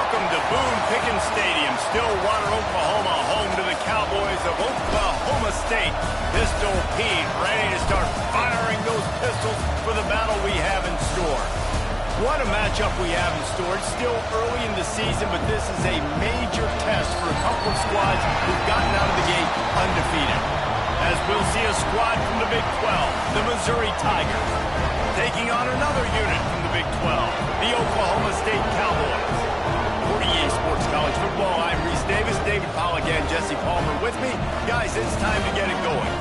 Welcome to Boone Pickens Stadium, Stillwater, Oklahoma, home to the Cowboys of Oklahoma State. Pistol Pete ready to start firing those pistols for the battle we have in store. What a matchup we have in store. It's still early in the season, but this is a major test for a couple of squads who've gotten out of the gate undefeated. As we'll see a squad from the Big 12, the Missouri Tigers, taking on another unit from the Big 12, the Oklahoma State Cowboys. For EA Sports College Football, I'm Reese Davis, David Powell again, Jesse Palmer with me. Guys, it's time to get it going.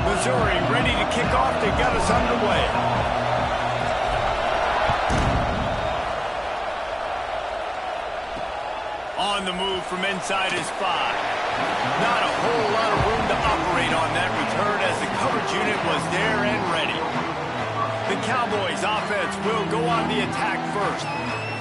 Missouri ready to kick off to get us underway. On the move from inside his 5. Not a whole lot of room to operate on that return as the coverage unit was there and ready. The Cowboys offense will go on the attack first.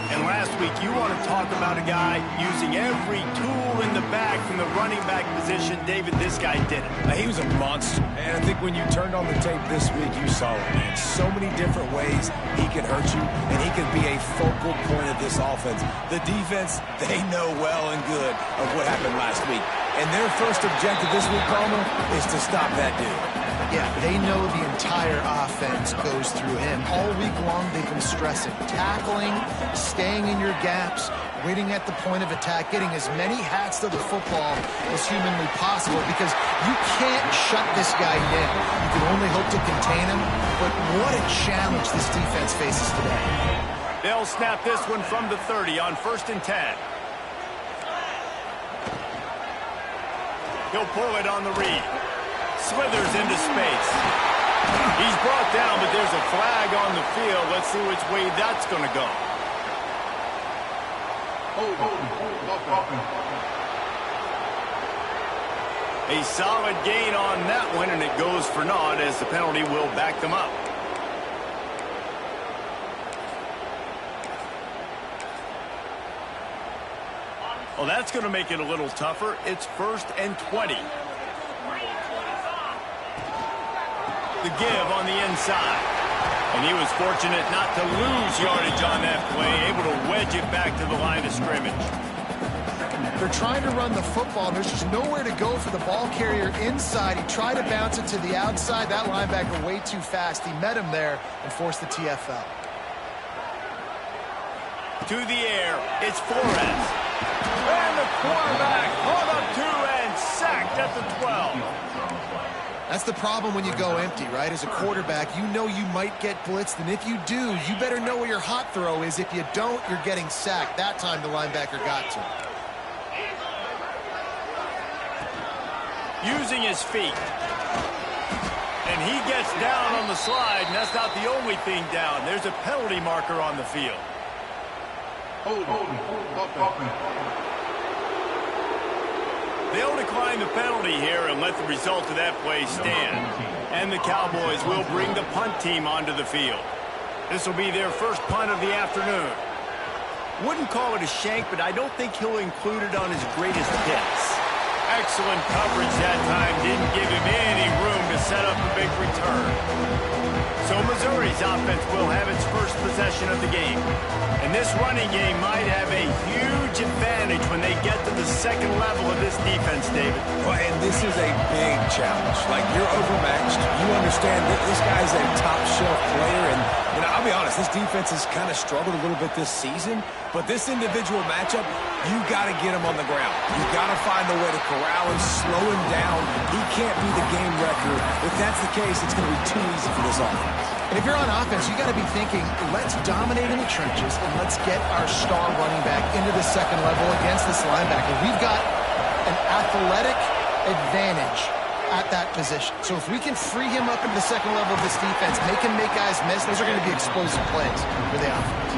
And last week, you want to talk about a guy using every tool in the bag from the running back position. David, this guy did it. He was a monster. And I think when you turned on the tape this week, you saw it, man. So many different ways he could hurt you, and he could be a focal point of this offense. The defense, they know well and good of what happened last week. And their first objective this week, Palmer, is to stop that dude. Yeah, they know the entire offense goes through him. All week long, they've been stressing. Tackling, staying in your gaps, waiting at the point of attack, getting as many hats to the football as humanly possible because you can't shut this guy down. You can only hope to contain him, but what a challenge this defense faces today. They'll snap this one from the 30 on 1st and 10. He'll pull it on the read. Slithers into space. He's brought down, but there's a flag on the field. Let's see which way that's going to go. A solid gain on that one, and it goes for naught as the penalty will back them up. Well, that's going to make it a little tougher. It's 1st and 20. The give on the inside. And he was fortunate not to lose yardage on that play, able to wedge it back to the line of scrimmage. They're trying to run the football, and there's just nowhere to go for the ball carrier inside. He tried to bounce it to the outside. That linebacker way too fast. He met him there and forced the TFL. To the air, it's Flores. And the quarterback caught up 2 and sacked at the 12. That's the problem when you go empty, right? As a quarterback, you know you might get blitzed, and if you do, you better know where your hot throw is. If you don't, you're getting sacked. That time the linebacker got to him. Using his feet. And he gets down on the slide, and that's not the only thing down. There's a penalty marker on the field. They'll decline the penalty here and let the result of that play stand. And the Cowboys will bring the punt team onto the field. This will be their first punt of the afternoon. Wouldn't call it a shank, but I don't think he'll include it on his greatest hits. Excellent coverage that time. Didn't give him any room to set up a big return. So Missouri's offense will have its first possession of the game. And this running game might have a huge advantage when they get to the second level of this defense, David. Well, and this is a big challenge. Like, you're overmatched. You understand that this guy's a top-shelf player. And, you know, I'll be honest, this defense has kind of struggled a little bit this season. But this individual matchup, you got to get him on the ground. You got to find a way to corral and slow him down. He can't be the game wrecker. If that's the case, it's going to be too easy for this offense. And if you're on offense, you got to be thinking, let's dominate in the trenches and let's get our star running back into the second level against this linebacker. We've got an athletic advantage at that position. So if we can free him up into the second level of this defense, make him make guys miss, those are going to be explosive plays for the offense.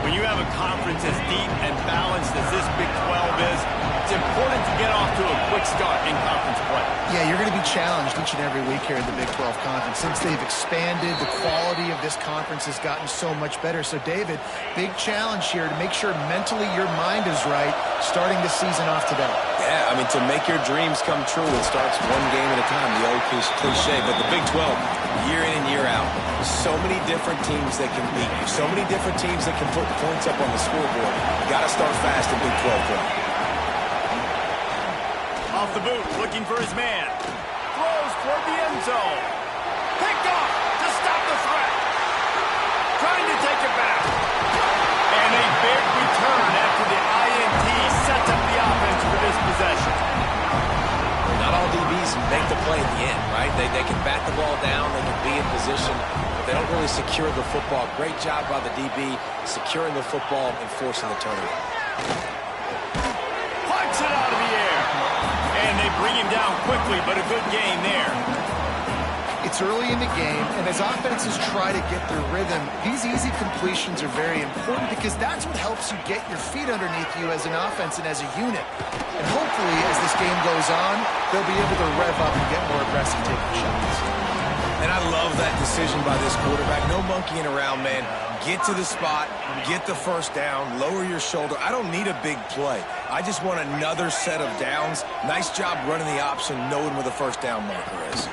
When you have a conference as deep and balanced as this Big 12 is, it's important to get off to a quick start in conference play. Yeah, you're going to be challenged each and every week here in the Big 12 Conference. Since they've expanded, the quality of this conference has gotten so much better. So, David, big challenge here to make sure mentally your mind is right starting the season off today. Yeah, I mean, to make your dreams come true, it starts one game at a time, the old cliche. But the Big 12, year in and year out, so many different teams that can beat you, so many different teams that can put points up on the scoreboard. You got to start fast in Big 12 play. Off the boot, looking for his man. Throws toward the end zone. Picked off to stop the threat. Trying to take it back. And a big return after the INT sets up the offense for this possession. Not all DBs make the play at the end, right? They can bat the ball down, they can be in position, but they don't really secure the football. Great job by the DB securing the football and forcing the turnover. Punts it out of the air. And they bring him down quickly, but a good gain there. It's early in the game, and as offenses try to get their rhythm, these easy completions are very important because that's what helps you get your feet underneath you as an offense and as a unit. And hopefully, as this game goes on, they'll be able to rev up and get more aggressive taking shots. And I love that decision by this quarterback. No monkeying around, man. Get to the spot, get the first down, lower your shoulder. I don't need a big play. I just want another set of downs. Nice job running the option, knowing where the first down marker is.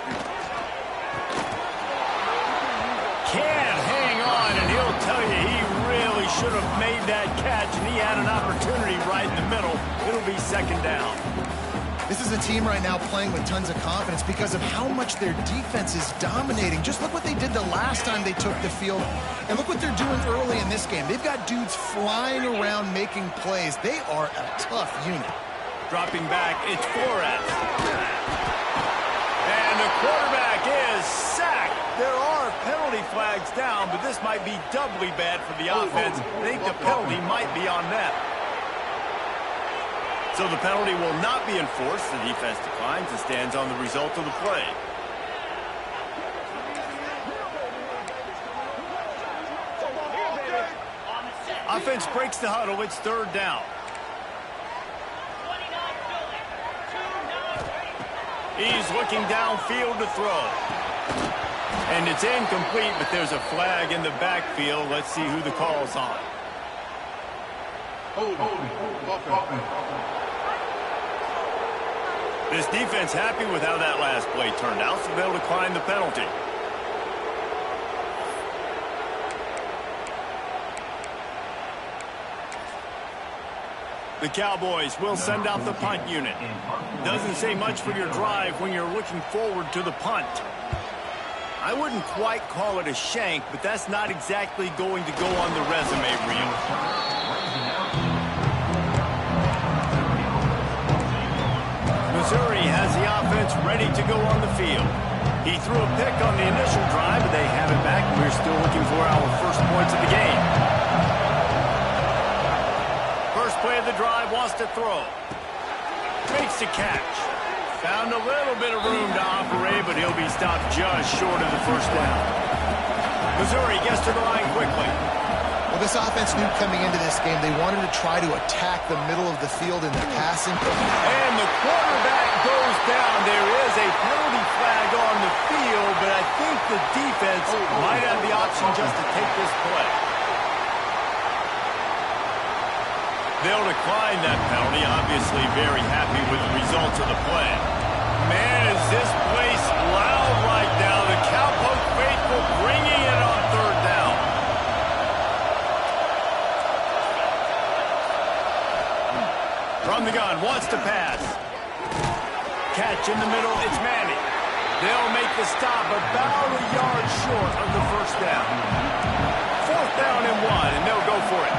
Can't hang on, and he'll tell you he really should have made that catch, and he had an opportunity right in the middle. It'll be second down. This is a team right now playing with tons of confidence because of how much their defense is dominating. Just look what they did the last time they took the field, and look what they're doing early in this game. They've got dudes flying around making plays. They are a tough unit. Dropping back, it's Flores. And the quarterback is sacked. There are penalty flags down, but this might be doubly bad for the offense. I think the penalty might be on them. So the penalty will not be enforced. The defense declines and stands on the result of the play. Offense breaks the huddle. It's third down. He's looking downfield to throw. And it's incomplete, but there's a flag in the backfield. Let's see who the call's on. This defense happy with how that last play turned out, so they'll decline the penalty. The Cowboys will send out the punt unit. Doesn't say much for your drive when you're looking forward to the punt. I wouldn't quite call it a shank, but that's not exactly going to go on the resume reel. Missouri has the offense ready to go on the field. He threw a pick on the initial drive, but they have it back, and we're still looking for our first points of the game. First play of the drive, wants to throw. Makes the catch. Found a little bit of room to operate, but he'll be stopped just short of the first down. Missouri gets to the line quickly. Well, this offense knew coming into this game they wanted to try to attack the middle of the field in the passing. And the quarterback goes down. There is a penalty flag on the field, but I think the defense might have the option just to take this play. They'll decline that penalty, obviously very happy with the results of the play. Man, is this place loud right now. The Cowpoke faithful bringing it on third down. From the gun, wants to pass. Catch in the middle, it's Manning. They'll make the stop about a yard short of the first down. Fourth down and 1, and they'll go for it.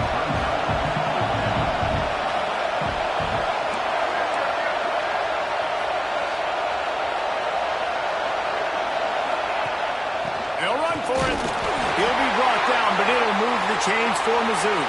They'll run for it. He'll be brought down, but it'll move the chains for Mizzou.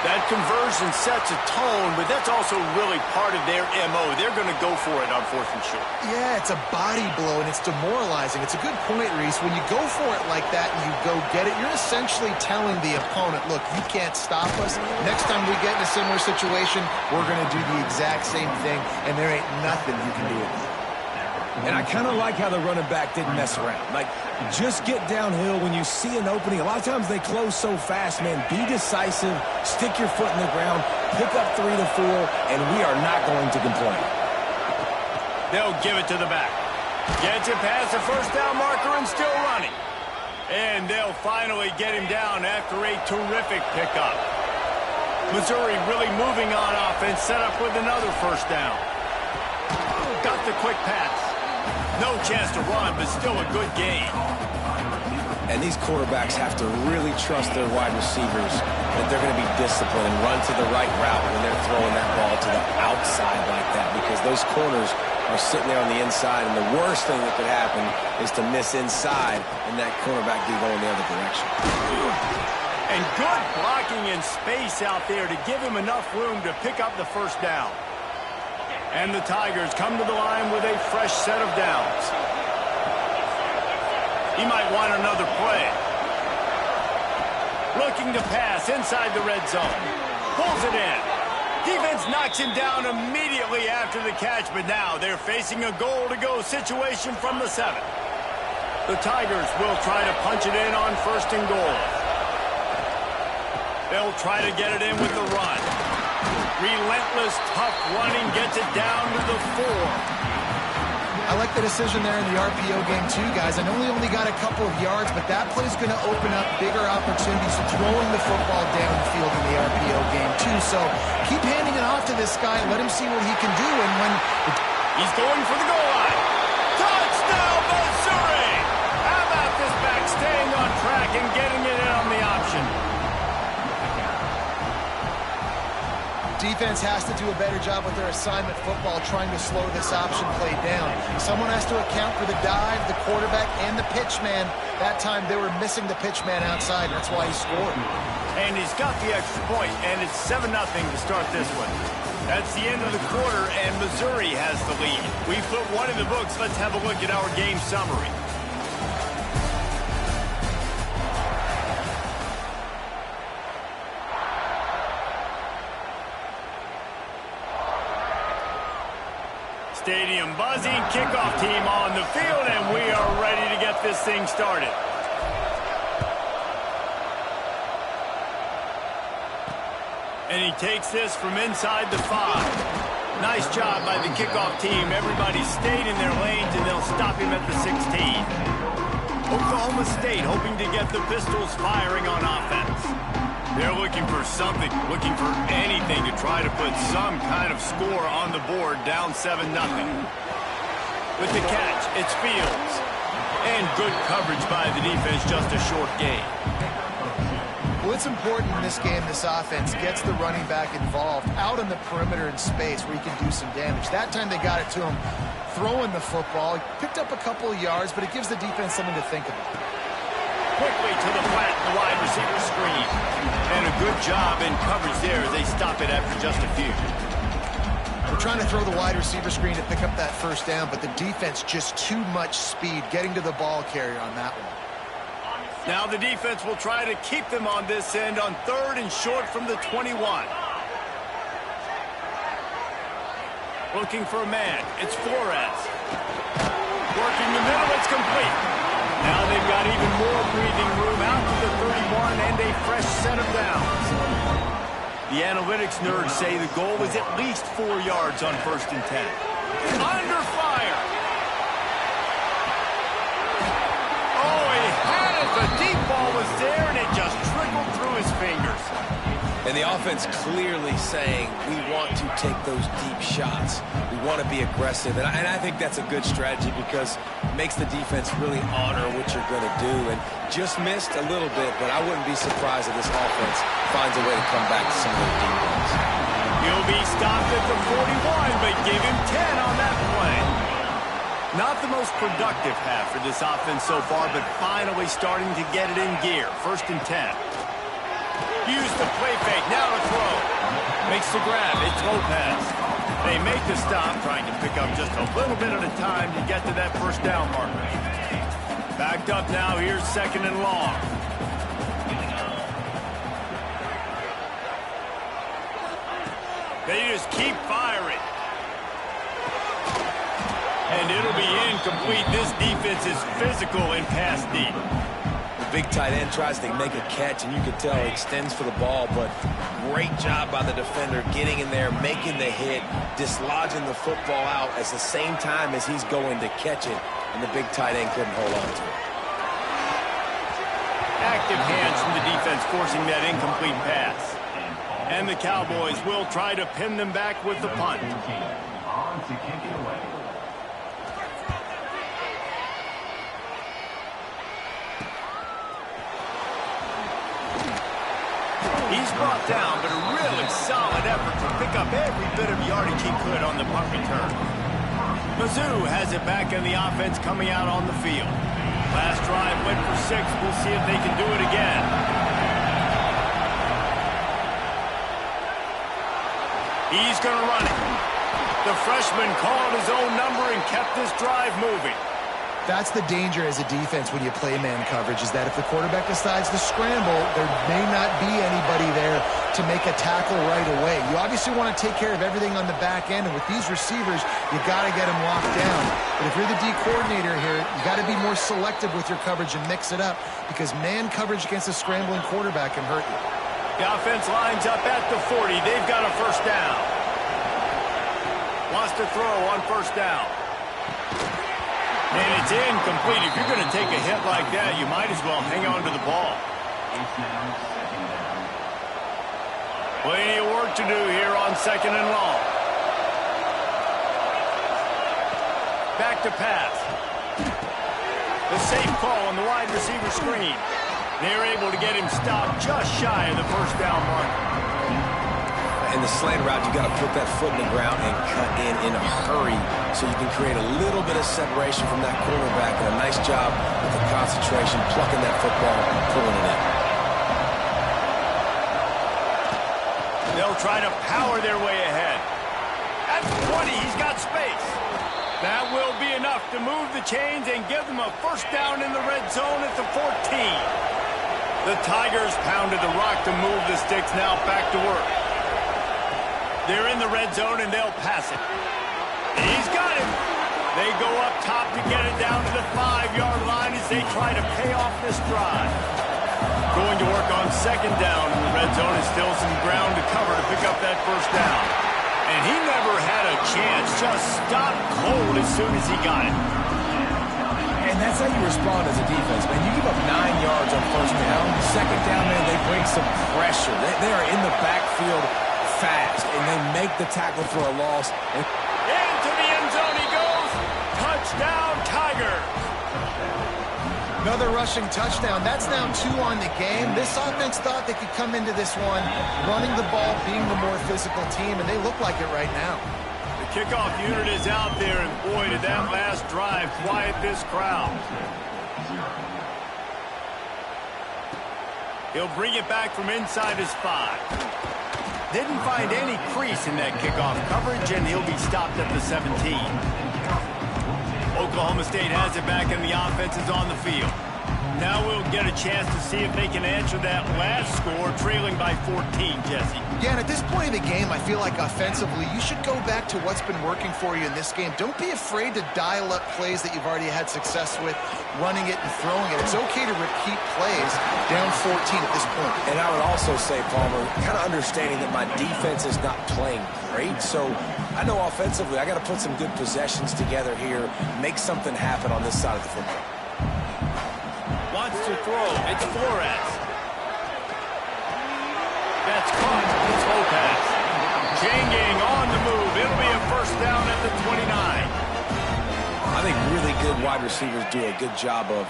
That conversion sets a tone, but that's also really part of their MO. They're going to go for it on fourth and short. Yeah, it's a body blow, and it's demoralizing. It's a good point, Reese. When you go for it like that and you go get it, you're essentially telling the opponent, look, you can't stop us. Next time we get in a similar situation, we're going to do the exact same thing, and there ain't nothing you can do with it. And I kind of like how the running back didn't mess around. Like, just get downhill when you see an opening. A lot of times they close so fast, man. Be decisive, stick your foot in the ground, pick up 3 to 4, and we are not going to complain. They'll give it to the back. Gets it past the first down marker and still running. And they'll finally get him down after a terrific pickup. Missouri really moving on offense, set up with another first down. Got the quick pass. No chance to run, but still a good game. And these quarterbacks have to really trust their wide receivers that they're going to be disciplined and run to the right route when they're throwing that ball to the outside like that, because those corners are sitting there on the inside, and the worst thing that could happen is to miss inside and that cornerback be going the other direction. And good blocking in space out there to give him enough room to pick up the first down. And the Tigers come to the line with a fresh set of downs. He might want another play. Looking to pass inside the red zone. Pulls it in. Defense knocks him down immediately after the catch, but now they're facing a goal-to-go situation from the 7. The Tigers will try to punch it in on 1st and goal. They'll try to get it in with the run. Relentless, tough running gets it down to the 4. I like the decision there in the RPO game too, guys. I know he only got a couple of yards, but that play's going to open up bigger opportunities to throwing the football downfield in the RPO game too. So keep handing it off to this guy and let him see what he can do. And when he's going for the goal line. Touchdown, Missouri! How about this back staying on track and getting it in on the option? Defense has to do a better job with their assignment football, trying to slow this option play down. Someone has to account for the dive, the quarterback, and the pitch man. That time they were missing the pitch man outside. That's why he scored. And he's got the extra point, and it's 7-0 to start this one. That's the end of the quarter, and Missouri has the lead. We put one in the books. Let's have a look at our game summary. Stadium buzzing, kickoff team on the field, and we are ready to get this thing started. And he takes this from inside the 5. Nice job by the kickoff team. Everybody stayed in their lanes, and they'll stop him at the 16. Oklahoma State hoping to get the Pistols firing on offense. They're looking for something, looking for anything to try to put some kind of score on the board, down 7-0. With the catch, it's Fields. And good coverage by the defense, just a short gain. Well, it's important in this game, this offense gets the running back involved out on the perimeter in space where he can do some damage. That time they got it to him throwing the football. He picked up a couple of yards, but it gives the defense something to think about. Quickly to the flat, the wide receiver screen. And a good job in coverage there as they stop it after just a few. We're trying to throw the wide receiver screen to pick up that first down, but the defense just too much speed getting to the ball carrier on that one. Now the defense will try to keep them on this end on 3rd and short from the 21. Looking for a man. It's Flores. Working the middle, it's complete. Now they've got even more breathing room out to the 31 and a fresh set of downs. The analytics nerds say the goal is at least 4 yards on 1st and 10. Under fire. Oh, he had it. The deep ball was there, and it just trickled through his fingers. And the offense clearly saying, we want to take those deep shots. We want to be aggressive. And I think that's a good strategy because it makes the defense really honor what you're going to do. And just missed a little bit, but I wouldn't be surprised if this offense finds a way to come back to some of those deep ones. He'll be stopped at the 41, but give him 10 on that play. Not the most productive half for this offense so far, but finally starting to get it in gear. 1st and 10. Use the play fake, now to throw. Makes the grab, it's Lopez. They make the stop, trying to pick up just a little bit at a time to get to that first down marker. Backed up now, here's 2nd and long. They just keep firing. And it'll be incomplete. This defense is physical and pass deep. Big tight end tries to make a catch, and you can tell he extends for the ball, but great job by the defender getting in there, making the hit, dislodging the football out at the same time as he's going to catch it, and the big tight end couldn't hold on to it. Active hands from the defense forcing that incomplete pass. And the Cowboys will try to pin them back with the punt. He's brought down, but a really solid effort to pick up every bit of yardage he could on the punt return. Mizzou has it back in the offense coming out on the field. Last drive went for 6. We'll see if they can do it again. He's going to run it. The freshman called his own number and kept this drive moving. That's the danger as a defense when you play man coverage, is that if the quarterback decides to scramble, there may not be anybody there to make a tackle right away. You obviously want to take care of everything on the back end, and with these receivers, you got to get them locked down. But if you're the D coordinator here, you got to be more selective with your coverage and mix it up, because man coverage against a scrambling quarterback can hurt you. The offense lines up at the 40. They've got a first down. Wants to throw on first down. And it's incomplete. If you're going to take a hit like that, you might as well hang on to the ball. Plenty of work to do here on 2nd and long. Back to pass. The safe call on the wide receiver screen. They're able to get him stopped just shy of the first down mark. In the slant route, you got to put that foot in the ground and cut in a hurry so you can create a little bit of separation from that cornerback, and a nice job with the concentration, plucking that football and pulling it in. They'll try to power their way ahead. At 20, he's got space. That will be enough to move the chains and give them a first down in the red zone at the 14. The Tigers pounded the rock to move the sticks, now back to work. They're in the red zone, and they'll pass it. He's got it. They go up top to get it down to the 5-yard line as they try to pay off this drive. Going to work on 2nd down in the red zone, and still some ground to cover to pick up that first down. And he never had a chance, just stopped cold as soon as he got it. And that's how you respond as a defense, man. You give up 9 yards on first down. 2nd down, man, they bring some pressure. They are in the backfield fast, and they make the tackle for a loss. Into the end zone he goes. Touchdown, Tigers. Another rushing touchdown. That's now 2 on the game. This offense thought they could come into this one running the ball, being the more physical team, and they look like it right now. The kickoff unit is out there, and boy, did that last drive quiet this crowd. He'll bring it back from inside his 5. Didn't find any crease in that kickoff coverage, and he'll be stopped at the 17. Oklahoma State has it back, and the offense is on the field. Now we'll get a chance to see if they can answer that last score, trailing by 14, Jesse. Yeah, and at this point in the game, I feel like offensively, you should go back to what's been working for you in this game. Don't be afraid to dial up plays that you've already had success with, running it and throwing it. It's okay to repeat plays down 14 at this point. And I would also say, Palmer, kind of understanding that my defense is not playing great, so I know offensively I got to put some good possessions together here, make something happen on this side of the football. Wants to throw. It's Flores. That's caught. It's Lopez. Chain gang on the move. It'll be a first down at the 29. I think really good wide receivers do a good job of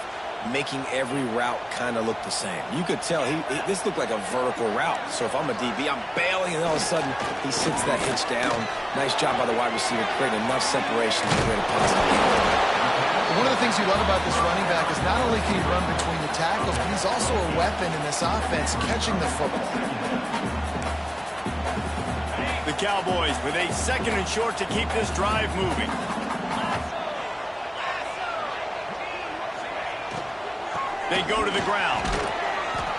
making every route kind of look the same. You could tell this looked like a vertical route. So if I'm a DB, I'm bailing, and all of a sudden he sits that hitch down. Nice job by the wide receiver, creating enough separation to create a positive game. One of the things you love about this running back is not only can he run between the tackles, but he's also a weapon in this offense, catching the football. The Cowboys with a 2nd and short to keep this drive moving. They go to the ground.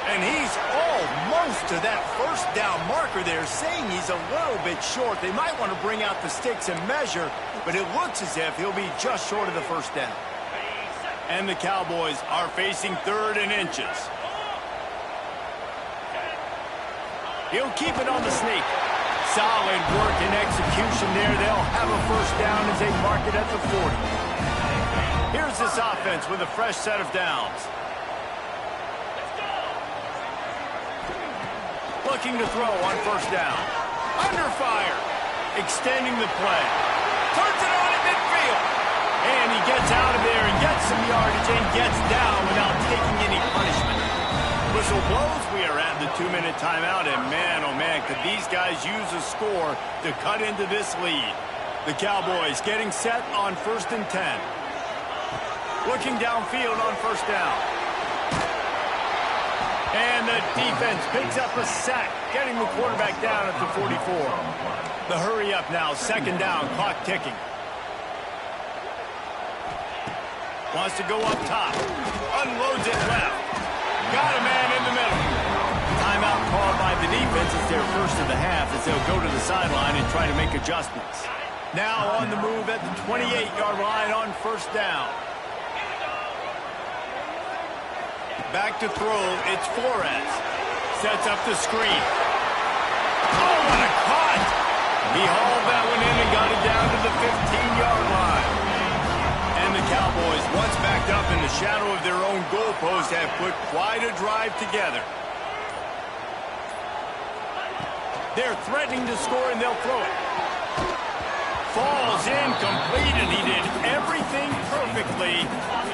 And he's almost to that first down marker there, saying he's a little bit short. They might want to bring out the sticks and measure, but it looks as if he'll be just short of the first down. And the Cowboys are facing 3rd and inches. He'll keep it on the sneak. Solid work and execution there. They'll have a first down as they mark it at the 40. Here's this offense with a fresh set of downs. Looking to throw on first down. Under fire. Extending the play. Turns it on at midfield. And he gets out of there and gets some yardage and gets down without taking any punishment. Whistle blows. We are at the 2-minute timeout. And man, oh man, could these guys use a score to cut into this lead. The Cowboys getting set on 1st and 10. Looking downfield on first down. And the defense picks up a sack, getting the quarterback down at the 44. The hurry up now, 2nd down, clock ticking. Wants to go up top. Unloads it left. Got a man in the middle. Timeout called by the defense. It's their first of the half as they'll go to the sideline and try to make adjustments. Now on the move at the 28-yard line on first down. Back to throw, it's Flores. Sets up the screen. Oh, what a cut! He hauled that one in and got it down to the 15-yard line. And the Cowboys, once backed up in the shadow of their own goalpost, have put quite a drive together. They're threatening to score, and they'll throw it. Falls incomplete, and he did everything perfectly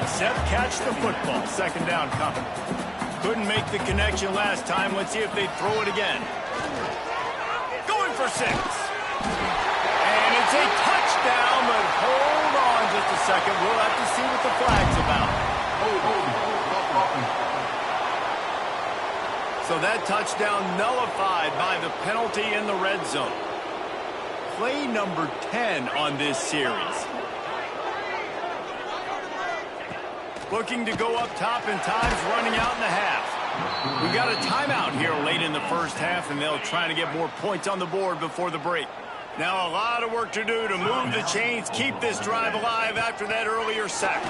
except catch the football. 2nd down coming. Couldn't make the connection last time. Let's see if they throw it again. Going for 6. And it's a touchdown, but hold on just a second. We'll have to see what the flag's about. So that touchdown nullified by the penalty in the red zone. Play number 10 on this series. Looking to go up top, and time's running out in the half. We got a timeout here late in the first half, and they'll try to get more points on the board before the break. Now a lot of work to do to move the chains, keep this drive alive after that earlier sack.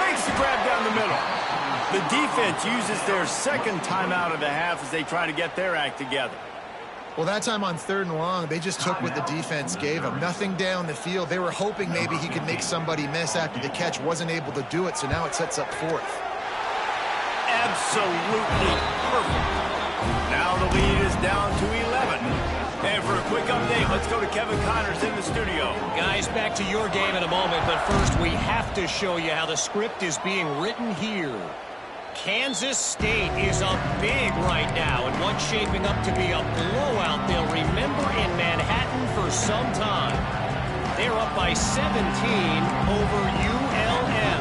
Makes the grab down the middle. The defense uses their 2nd timeout of the half as they try to get their act together. Well, that time on 3rd and long, they just took what the defense gave them. Nothing down the field. They were hoping maybe he could make somebody miss after the catch. Wasn't able to do it, so now it sets up 4th. Absolutely perfect. Now the lead is down to 11. And for a quick update, let's go to Kevin Connors in the studio. Guys, back to your game in a moment, but first we have to show you how the script is being written here. Kansas State is up big right now, and what's shaping up to be a blowout they'll remember in Manhattan for some time. They're up by 17 over ULM.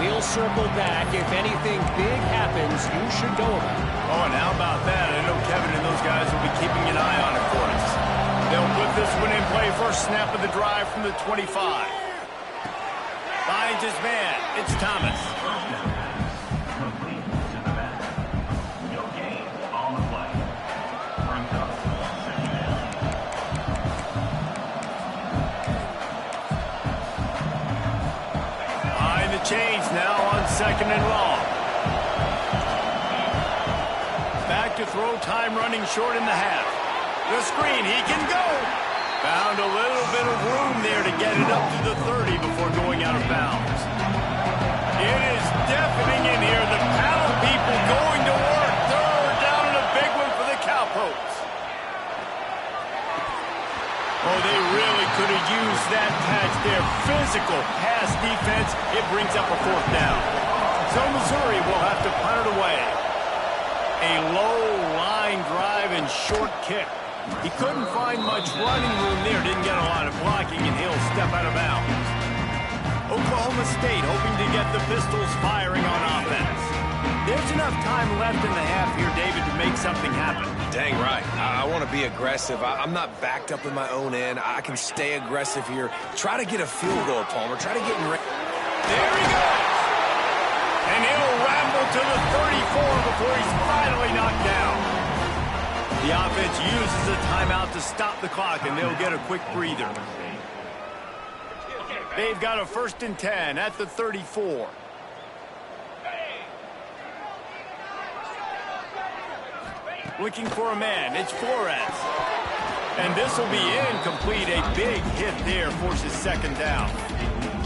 We'll circle back. If anything big happens, you should know about it. Oh, and how about that? I know Kevin and those guys will be keeping an eye on it for us. They'll put this one in play. First snap of the drive from the 25. Finds his man. It's Thomas. Change now on 2nd and long. Back to throw, time running short in the half. The screen, he can go. Found a little bit of room there to get it up to the 30 before going out of bounds. It is deafening in here. The paddle people going to work. 3rd down and a big one for the Cowpokes. Oh, they really could have used that catch there. Physical pass defense. It brings up a 4th down. So Missouri will have to punt it away. A low line drive and short kick. He couldn't find much running room there. Didn't get a lot of blocking, and he'll step out of bounds. Oklahoma State hoping to get the Pistols firing on offense. There's enough time left in the half here, David, to make something happen. Dang right. I want to be aggressive. I'm not backed up in my own end. I can stay aggressive here. Try to get a field goal, Palmer. Try to get in range. There he goes. And he'll ramble to the 34 before he's finally knocked down. The offense uses a timeout to stop the clock, and they'll get a quick breather. They've got a 1st and 10 at the 34. Looking for a man. It's Flores. And this will be incomplete. A big hit there forces 2nd down.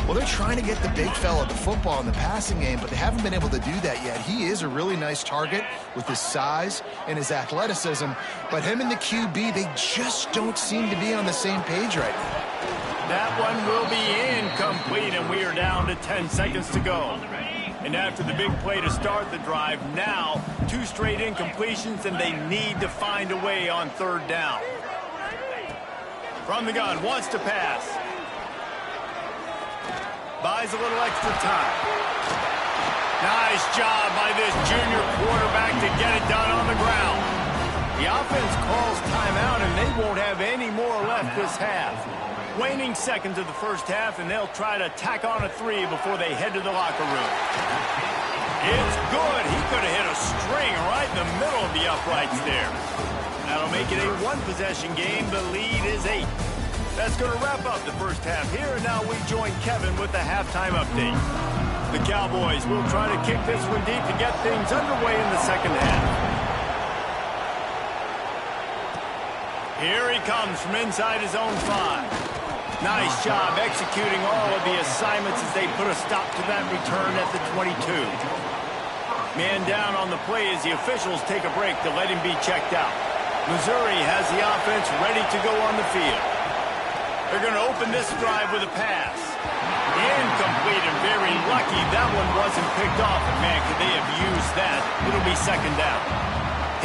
Well, they're trying to get the big fella the football in the passing game, but they haven't been able to do that yet. He is a really nice target with his size and his athleticism, but him and the QB, they just don't seem to be on the same page right now. That one will be incomplete, and we are down to 10 seconds to go. And after the big play to start the drive, now 2 straight incompletions, and they need to find a way on 3rd down. From the gun, wants to pass. Buys a little extra time. Nice job by this junior quarterback to get it done on the ground. The offense calls timeout, and they won't have any more left this half. Waning seconds of the 1st half, and they'll try to tack on a 3 before they head to the locker room. It's good. He could have hit a string right in the middle of the uprights there. That'll make it a 1-possession game. The lead is 8. That's going to wrap up the 1st half here, and now we join Kevin with the halftime update. The Cowboys will try to kick this one deep to get things underway in the 2nd half. Here he comes from inside his own 5. Nice job executing all of the assignments as they put a stop to that return at the 22. Man down on the play as the officials take a break to let him be checked out. Missouri has the offense ready to go on the field. They're going to open this drive with a pass. Incomplete, and very lucky that one wasn't picked off. And man, could they have used that? It'll be 2nd down.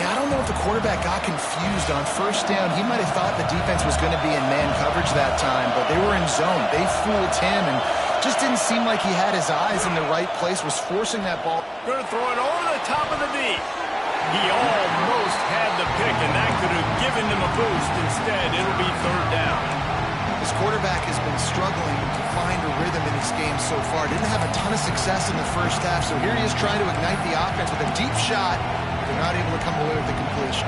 Yeah, I don't know if the quarterback got confused on 1st down. He might have thought the defense was going to be in man coverage that time, but they were in zone. They fooled him and just didn't seem like he had his eyes in the right place, was forcing that ball. Going to throw it over the top of the deep. He almost had the pick, and that could have given them a boost. Instead, it'll be 3rd down. His quarterback has been struggling to find a rhythm in his game so far. Didn't have a ton of success in the 1st half, so here he is trying to ignite the offense with a deep shot. They're not able to come away with the completion.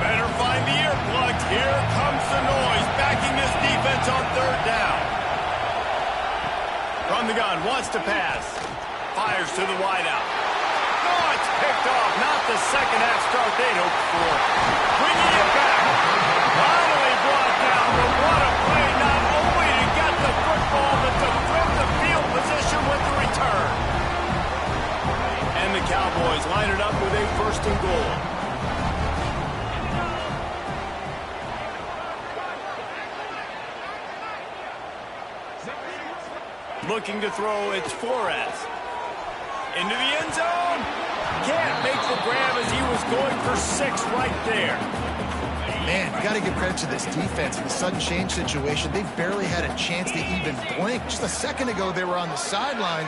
Better find the earplugs. Here comes the noise, backing this defense on 3rd down. From the gun, wants to pass. Fires to the wideout. No, it's picked off. Not the 2nd half start they'd hoped for. Bringing it back. Finally brought down, but what a play, not only to get the football, but to flip the field position with the return. And the Cowboys line it up with a 1st and goal. Looking to throw, it's Flores. Into the end zone. Can't make the grab as he was going for 6 right there. Man, you got to give credit to this defense in the sudden change situation. They barely had a chance to even blink. Just a second ago, they were on the sideline.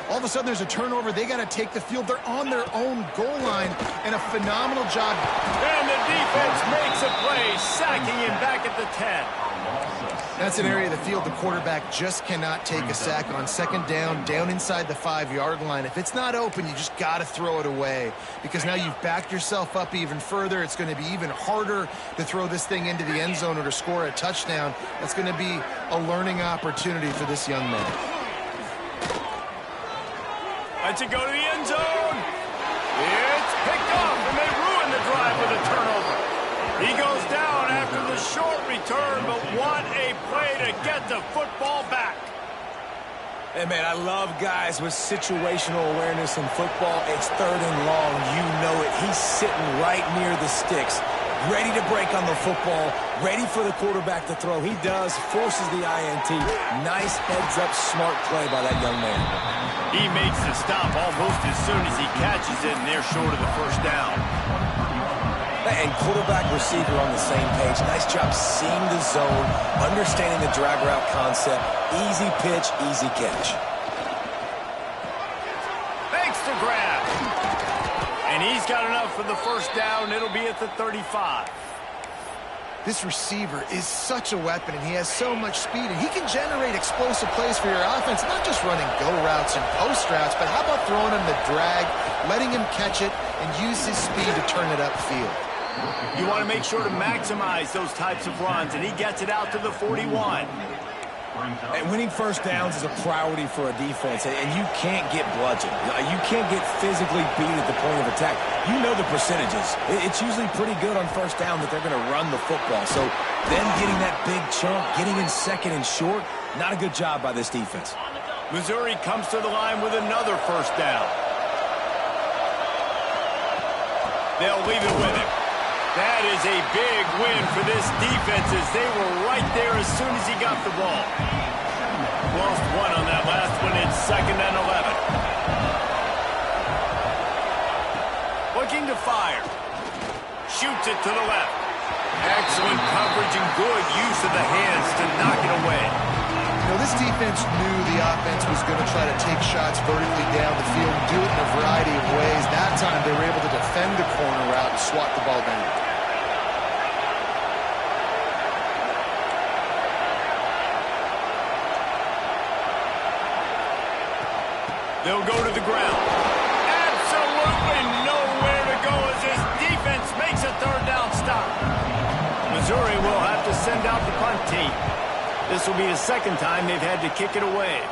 All of a sudden, there's a turnover. They got to take the field. They're on their own goal line, and a phenomenal job. And the defense makes a play, sacking him back at the 10. That's an area of the field the quarterback just cannot take a sack on. 2nd down, down inside the 5-yard line. If it's not open, you just got to throw it away because now you've backed yourself up even further. It's going to be even harder to throw this thing into the end zone or to score a touchdown. That's going to be a learning opportunity for this young man. Lets it go to the end zone. It's picked off, and they ruin the drive with a turnover. He goes down after the short return, but what a play to get the football back. Hey, man, I love guys with situational awareness in football. It's 3rd and long. You know it. He's sitting right near the sticks, ready to break on the football, ready for the quarterback to throw. He does, forces the INT. Nice heads-up, smart play by that young man. He makes the stop almost as soon as he catches it, and they're short of the 1st down. And quarterback receiver on the same page. Nice job seeing the zone, understanding the drag route concept. Easy pitch, easy catch. Thanks to grab. And he's got enough for the 1st down. It'll be at the 35. This receiver is such a weapon, and he has so much speed, and he can generate explosive plays for your offense, not just running go routes and post routes, but how about throwing him the drag, letting him catch it, and use his speed to turn it upfield. You want to make sure to maximize those types of runs, and he gets it out to the 41. And winning first downs is a priority for a defense, and you can't get bludgeoned. You can't get physically beat at the point of attack. You know the percentages. It's usually pretty good on first down that they're going to run the football. So them getting that big chunk, getting in second and short, not a good job by this defense. Missouri comes to the line with another first down. They'll leave it with him. That is a big win for this defense as they were right there as soon as he got the ball. Lost one on that last one. It's 2nd and 11. Looking to fire. Shoots it to the left. Excellent coverage and good use of the hands to knock it away. You know, this defense knew the offense was going to try to take shots vertically down the field and do it in a variety of ways. That time they were able to defend the corner route and swat the ball down. They'll go to the ground. Absolutely nowhere to go as this defense makes a 3rd down stop. Missouri will have to send out the punt team. This will be the 2nd time they've had to kick it away.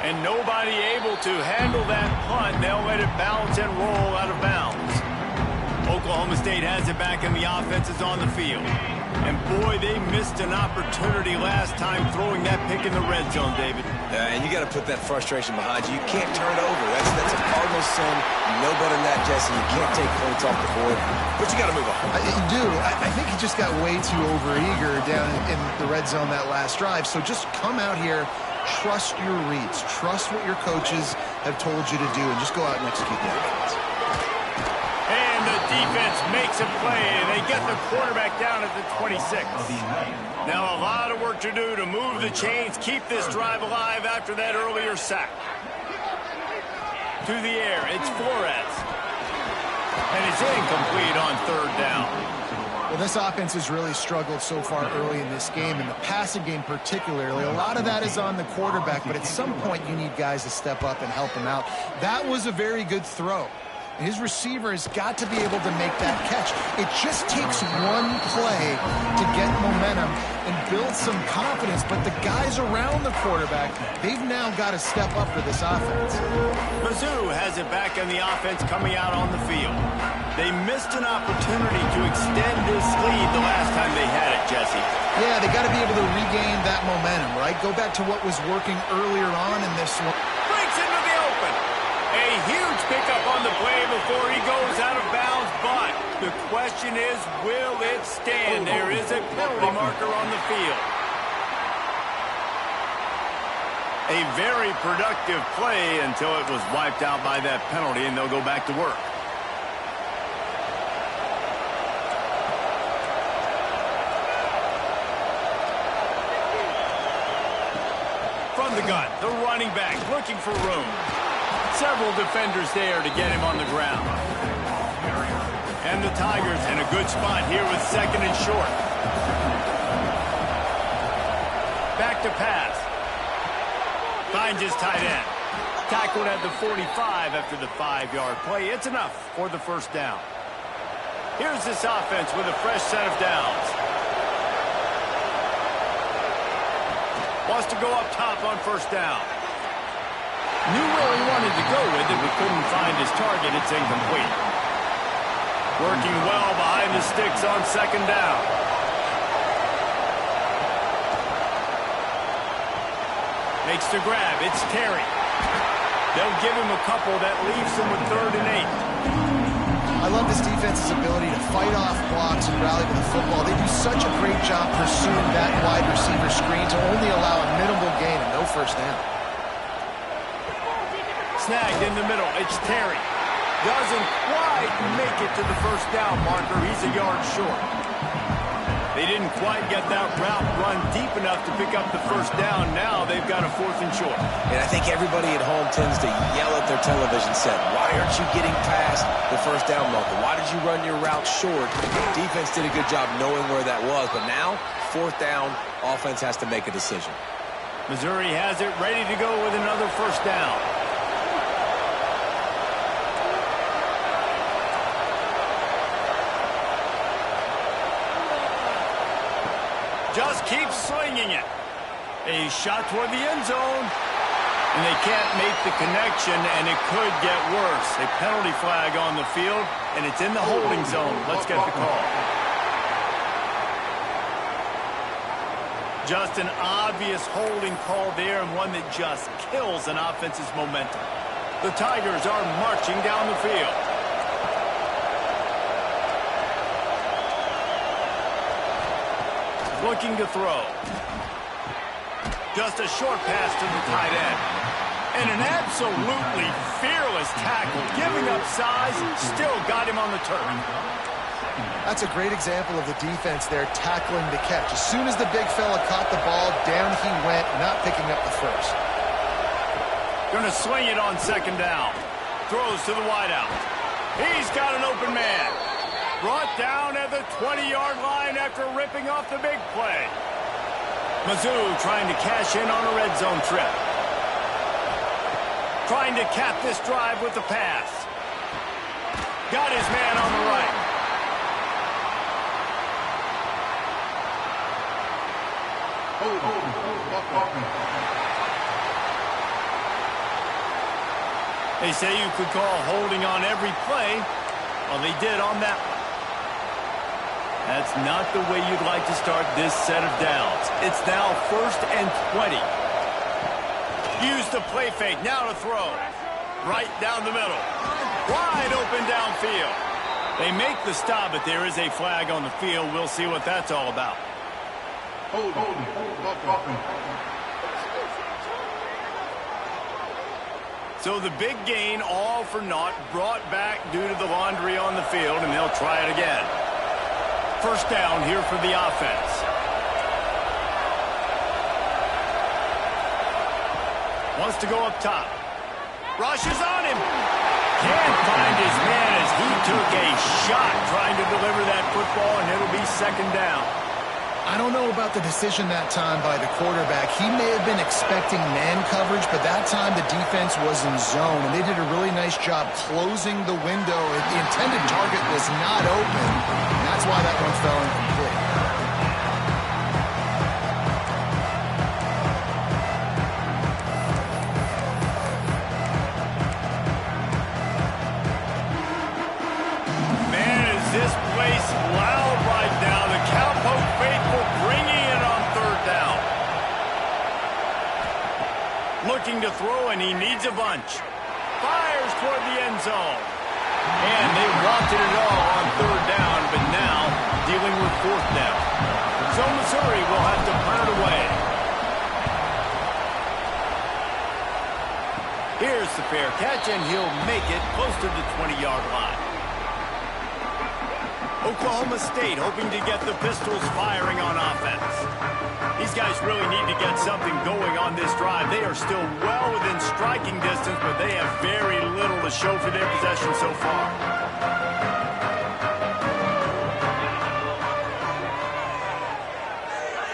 And nobody able to handle that punt. They'll let it bounce and roll out of bounds. Oklahoma State has it back and the offense is on the field. And boy, they missed an opportunity last time throwing that pick in the red zone, David. And you got to put that frustration behind you. You can't turn it over. That's a cardinal sin. You know better than that, Jesse. You can't take points off the board. But you got to move on. You do. I think he just got way too overeager down in the red zone that last drive. So just come out here, trust your reads, trust what your coaches have told you to do, and just go out and execute that. And the defense makes a play. They get the quarterback down at the 26. Now a lot of work to do to move the chains, keep this drive alive after that earlier sack. To the air, it's Flores. And it's incomplete on 3rd down. Well, this offense has really struggled so far early in this game, and the passing game particularly. A lot of that is on the quarterback, but at some point you need guys to step up and help him out. That was a very good throw. His receiver has got to be able to make that catch. It just takes one play to get momentum and build some confidence, but the guys around the quarterback, they've now got to step up for this offense. Mizzou has it back on the offense coming out on the field. They missed an opportunity to extend this lead the last time they had it, Jesse. Yeah, they got to be able to regain that momentum, right? Go back to what was working earlier on in this one. Breaks into the open. A huge pickup on the play before he goes out of bounds, but the question is, will it stand? There is a penalty marker on the field. A very productive play until it was wiped out by that penalty, and they'll go back to work. From the gun, the running back looking for room. Several defenders there to get him on the ground. And the Tigers in a good spot here with 2nd and short. Back to pass. Finds his tight end. Tackled at the 45 after the 5-yard play. It's enough for the 1st down. Here's this offense with a fresh set of downs. Wants to go up top on 1st down. Knew where he wanted to go with it, but couldn't find his target. It's incomplete. Working well behind the sticks on 2nd down. Makes the grab. It's Terry. They'll give him a couple. That leaves him with 3rd and 8. I love this defense's ability to fight off blocks and rally to the football. They do such a great job pursuing that wide receiver screen to only allow a minimal gain and no 1st down. Snagged in the middle. It's Terry. Doesn't quite make it to the 1st down marker. He's a yard short. They They didn't quite get that route run deep enough to pick up the first down. Now they've got a 4th and short. And I think everybody at home tends to yell at their television set, why aren't you getting past the first down marker? Why did you run your route short? Defense did a good job knowing where that was, but now, 4th down, offense has to make a decision. Missouri has it ready to go with another first down. Just keep slinging it. A shot toward the end zone. And they can't make the connection, and it could get worse. A penalty flag on the field, and it's in the holding zone. Let's get the call. Just an obvious holding call there, and one that just kills an offense's momentum. The Tigers are marching down the field. Looking to throw. Just a short pass to the tight end. And an absolutely fearless tackle. Giving up size, still got him on the turf. That's a great example of the defense there tackling the catch. As soon as the big fella caught the ball, down he went, not picking up the first. Going to swing it on 2nd down. Throws to the wideout. He's got an open man. Brought down at the 20-yard line after ripping off the big play. Mizzou trying to cash in on a red zone trip. Trying to cap this drive with the pass. Got his man on the right. They say you could call holding on every play. Well, they did on that one. That's not the way you'd like to start this set of downs. It's now 1st and 20. Use the play fake. Now to throw. Right down the middle. Wide open downfield. They make the stop, but there is a flag on the field. We'll see what that's all about. So the big gain, all for naught, brought back due to the laundry on the field, and they'll try it again. First down here for the offense. Wants to go up top. Rushes on him. Can't find his man as he took a shot trying to deliver that football, and it'll be 2nd down. I don't know about the decision that time by the quarterback. He may have been expecting man coverage, but that time the defense was in zone, and they did a really nice job closing the window. The intended target was not open, and that's why that one fell incomplete. Man, is this place loud right now. The Cowpoke faithful bringing it on 3rd down. Looking to throw, and he needs a bunch. Fires toward the end zone. And they wanted it all on 3rd down, but now dealing with 4th down. So Missouri will have to punt it away. Here's the fair catch, and he'll make it close to the 20-yard line. Oklahoma State hoping to get the Pistols firing on offense. These guys really need to get something going on this drive. They are still well within striking distance, but they have very little to show for their possession so far.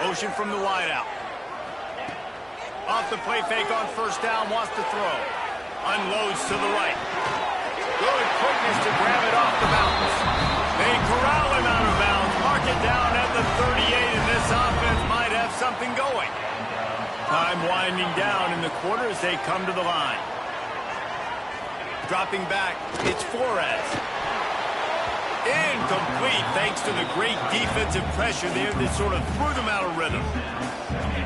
Motion from the wideout. Off the play fake on 1st down, wants to throw. Unloads to the right. Good quickness to grab it off the bounce. They corral him out of bounds. Mark it down at the 38, and this offense might have something going. Time winding down in the quarter as they come to the line. Dropping back, it's Flores. Incomplete thanks to the great defensive pressure there that sort of threw them out of rhythm.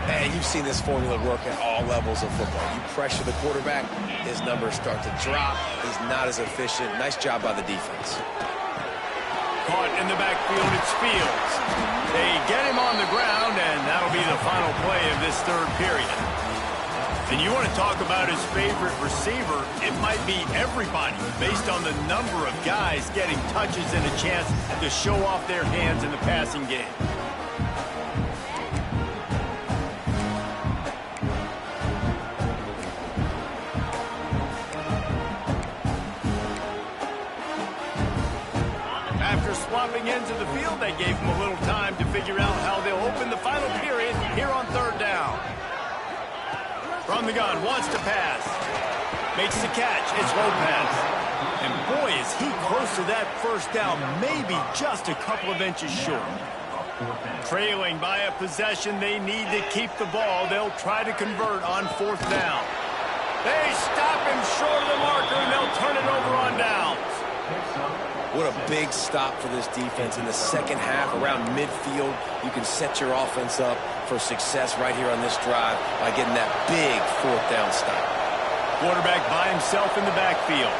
And you've seen this formula work at all levels of football. You pressure the quarterback, his numbers start to drop. He's not as efficient. Nice job by the defense. Caught in the backfield, it's Fields. They get him on the ground, and that'll be the final play of this 3rd period. And you want to talk about his favorite receiver, it might be everybody based on the number of guys getting touches and a chance to show off their hands in the passing game. dropping into the field. They gave him a little time to figure out how they'll open the final period here on third down. From the gun, wants to pass. Makes the catch. It's Lopez. And boy, is he close to that first down, maybe just a couple of inches short. Trailing by a possession, they need to keep the ball. They'll try to convert on fourth down. They stop him short of the marker, and they'll turn it over on downs. What a big stop for this defense in the second half. Around midfield, you can set your offense up for success right here on this drive by getting that big fourth down stop. Quarterback by himself in the backfield.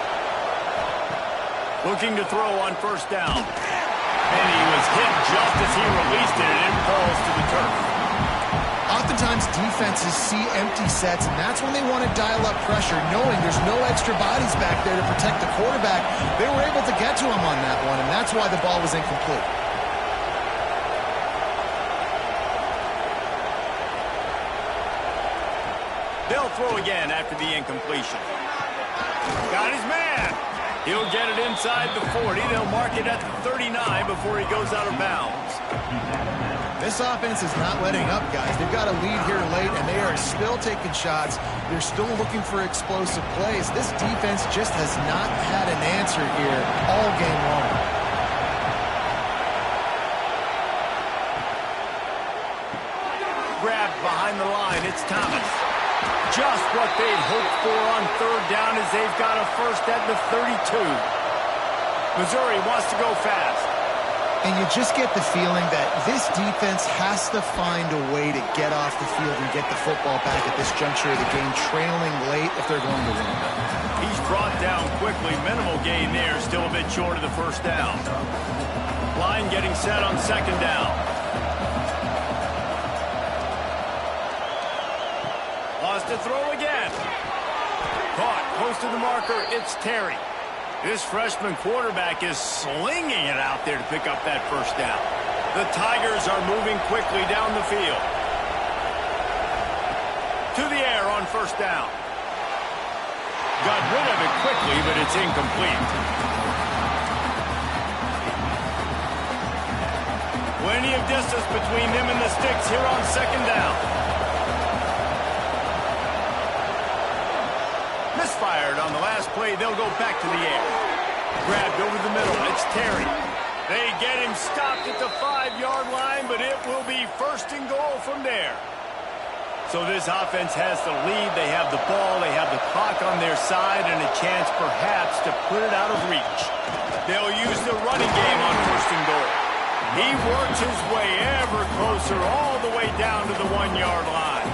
Looking to throw on first down. And he was hit just as he released it, and it falls to the turf. Oftentimes, defenses see empty sets, and that's when they want to dial up pressure, knowing there's no extra bodies back there to protect the quarterback. They were able to get to him on that one, and that's why the ball was incomplete. They'll throw again after the incompletion. Got his man. He'll get it inside the 40. They'll mark it at the 39 before he goes out of bounds. This offense is not letting up, guys. They've got a lead here late, and they are still taking shots. They're still looking for explosive plays. This defense just has not had an answer here all game long. Grabbed behind the line. It's Thomas. Just what they'd hoped for on third down as they've got a first at the 32. Missouri wants to go fast. And you just get the feeling that this defense has to find a way to get off the field and get the football back at this juncture of the game, trailing late if they're going to win. He's brought down quickly. Minimal gain there. Still a bit short of the first down. Line getting set on second down. Lost to throw again. Caught close to the marker. It's Terry. This freshman quarterback is slinging it out there to pick up that first down. The Tigers are moving quickly down the field. To the air on first down. Got rid of it quickly, but it's incomplete. Plenty of distance between them and the sticks here on second down. Misfired on the last play. They'll go back to the air. Grabbed over the middle. It's Terry. They get him stopped at the 5-yard line, but it will be first and goal from there. So this offense has the lead. They have the ball. They have the clock on their side and a chance perhaps to put it out of reach. They'll use the running game on first and goal. He works his way ever closer all the way down to the 1-yard line.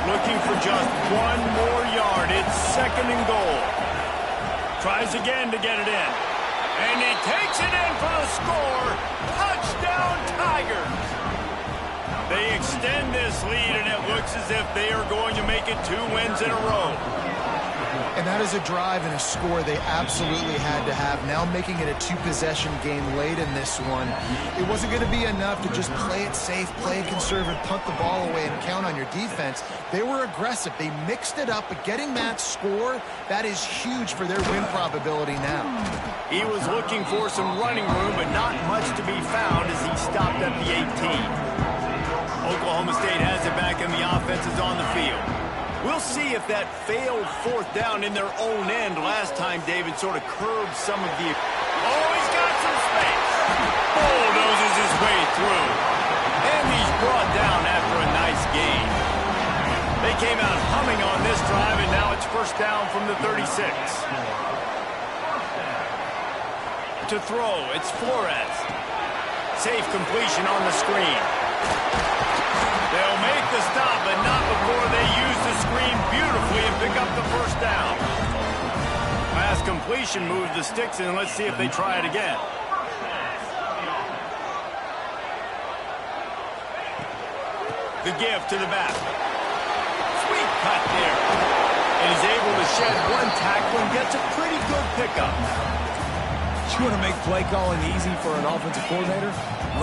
Looking for just one more yard. It's second and goal. Tries again to get it in. And he takes it in for the score. Touchdown, Tigers. They extend this lead, and it looks as if they are going to make it 2 wins in a row. And that is a drive and a score they absolutely had to have. Now making it a 2-possession game late in this one. It wasn't going to be enough to just play it safe, play it conservative, punt the ball away, and count on your defense. They were aggressive. They mixed it up, but getting that score, that is huge for their win probability now. He was looking for some running room, but not much to be found as he stopped at the 18. Oklahoma State has it back, and the offense is on the field. We'll see if that failed fourth down in their own end last time David sort of curbed some of the... Oh, he's got some space. Bulldozes his way through. And he's brought down after a nice gain. They came out humming on this drive, and now it's first down from the 36. To throw, it's Flores. Safe completion on the screen. They'll make the stop, but not before they use the screen beautifully and pick up the first down. Pass completion moves the sticks, and let's see if they try it again. The give to the back. Sweet cut there. And he's able to shed one tackle and gets a pretty good pickup. You want to make play calling easy for an offensive coordinator?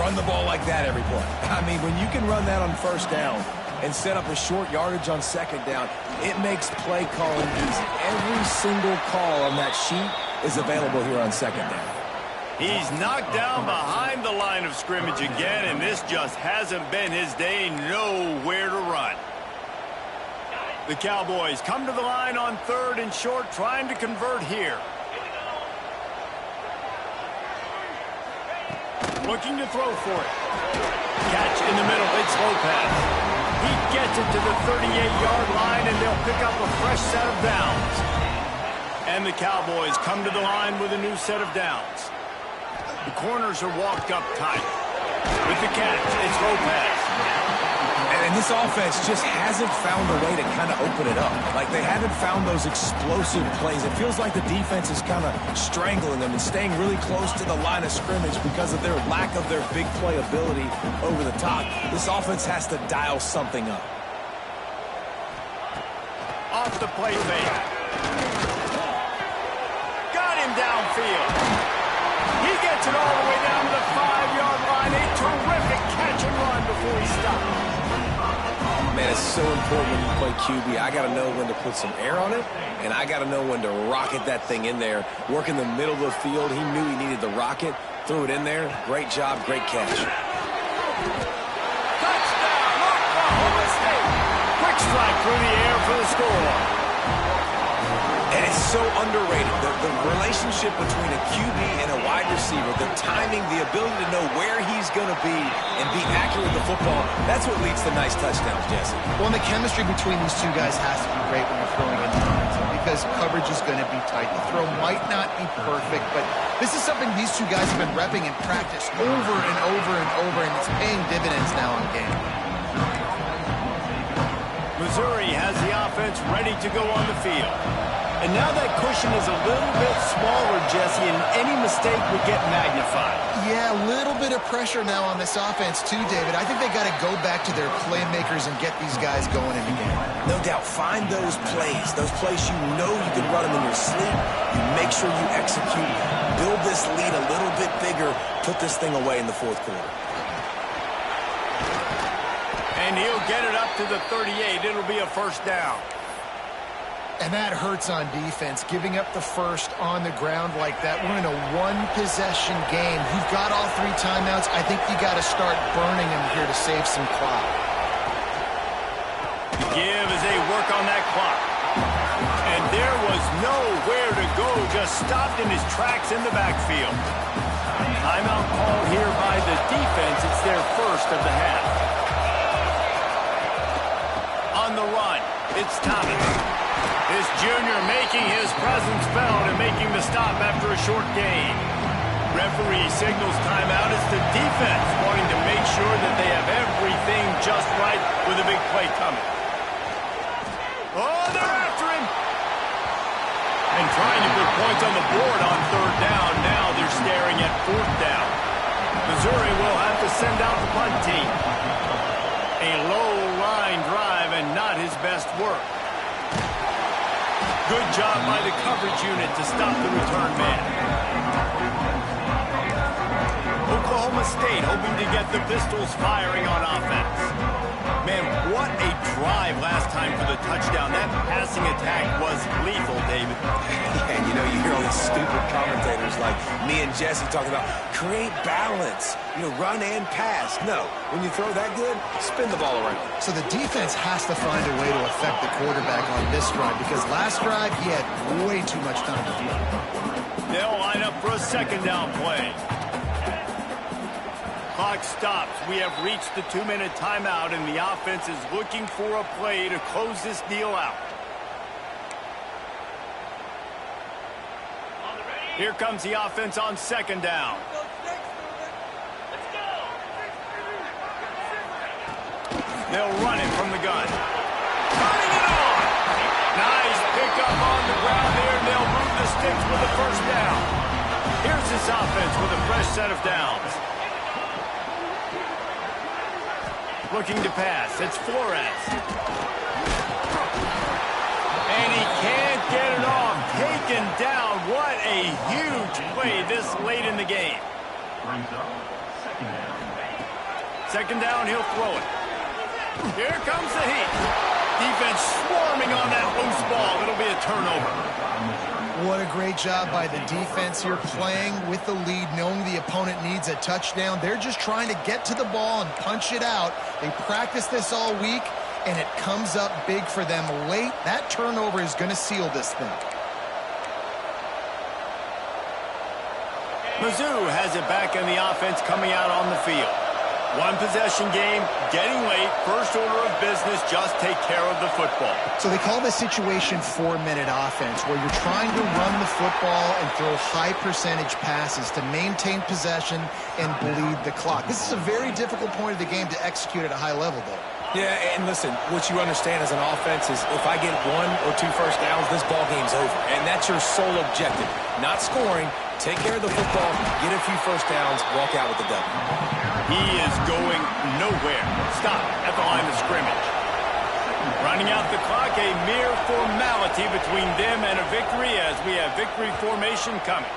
Run the ball like that every play. I mean, when you can run that on first down and set up a short yardage on second down, it makes play calling easy. Every single call on that sheet is available here on second down. He's knocked down behind the line of scrimmage again, and this just hasn't been his day. Nowhere to run. The Cowboys come to the line on 3rd and short, trying to convert here. Looking to throw for it. Catch in the middle. It's Lopez. He gets it to the 38-yard line, and they'll pick up a fresh set of downs. And the Cowboys come to the line with a new set of downs. The corners are walked up tight. With the catch, it's Lopez. And this offense just hasn't found a way to kind of open it up. Like, they haven't found those explosive plays. It feels like the defense is kind of strangling them and staying really close to the line of scrimmage because of their lack of their big play ability over the top. This offense has to dial something up. Off the play fake. Got him downfield. He gets it all the way down to the 5-yard line. A terrific catch and run before he stops. Man, it's so important when you play QB. I got to know when to put some air on it, and I got to know when to rocket that thing in there. Work in the middle of the field. He knew he needed the rocket. Threw it in there. Great job. Great catch. Touchdown, Oklahoma State. Quick strike through the air for the score. And it's so underrated. The relationship between a QB and a wide receiver, the timing, the ability to know where he's going to be and be accurate with the football, that's what leads to nice touchdowns, Jesse. Well, and the chemistry between these two guys has to be great when they're throwing in lines because coverage is going to be tight. The throw might not be perfect, but this is something these two guys have been repping in practice over and over and over, and it's paying dividends now in the game. Missouri has the offense ready to go on the field. And now that cushion is a little bit smaller, Jesse, and any mistake would get magnified. Yeah, a little bit of pressure now on this offense too, David. I think they got to go back to their playmakers and get these guys going in the game. No doubt. Find those plays you know you can run them in your sleep. You make sure you execute. Build this lead a little bit bigger. Put this thing away in the 4th quarter. And he'll get it up to the 38. It'll be a first down. And that hurts on defense, giving up the first on the ground like that. We're in a one-possession game. You've got all 3 timeouts. I think you got to start burning them here to save some clock. The give as they work on that clock. And there was nowhere to go, just stopped in his tracks in the backfield. Timeout called here by the defense. It's their first of the half. On the run, it's Thomas. This junior making his presence felt and making the stop after a short gain. Referee signals timeout. It's the defense wanting to make sure that they have everything just right with a big play coming. Oh, they're after him. And trying to put points on the board on 3rd down. Now they're staring at 4th down. Missouri will have to send out the punt team. A low line drive and not his best work. Good job by the coverage unit to stop the return man. Oklahoma State hoping to get the Pistols firing on offense. Man, what a drive last time for the touchdown. That passing attack was lethal, David. And you know, you hear all these stupid commentators like me and Jesse talking about create balance, run and pass. No, when you throw that good, spin the ball around. So the defense has to find a way to affect the quarterback on this drive because last drive he had way too much time to throw. They'll line up for a 2nd down play. Clock stops. We have reached the 2-minute timeout, and the offense is looking for a play to close this deal out. Here comes the offense on 2nd down. They'll run it from the gun. Running it on! Nice pickup on the ground there, and they'll move the sticks with the first down. Here's this offense with a fresh set of downs. Looking to pass. It's Flores. And he can't get it off. Taken down. What a huge play this late in the game. 2nd down, he'll throw it. Here comes the heat. Defense swarming on that loose ball. It'll be a turnover. What a great job by the defense here, playing with the lead, knowing the opponent needs a touchdown. They're just trying to get to the ball and punch it out. They practice this all week, and it comes up big for them late. That turnover is going to seal this thing. Mizzou has it back in the offense coming out on the field. One possession game, getting late, first order of business, just take care of the football. So they call this situation 4-minute offense, where you're trying to run the football and throw high percentage passes to maintain possession and bleed the clock. This is a very difficult point of the game to execute at a high level, though. Yeah, and listen, what you understand as an offense is if I get 1 or 2 first downs, this ball game's over. And that's your sole objective. Not scoring, take care of the football, get a few first downs, walk out with the W. He is going nowhere. Stop at the line of scrimmage. Running out the clock, a mere formality between them and a victory as we have victory formation coming.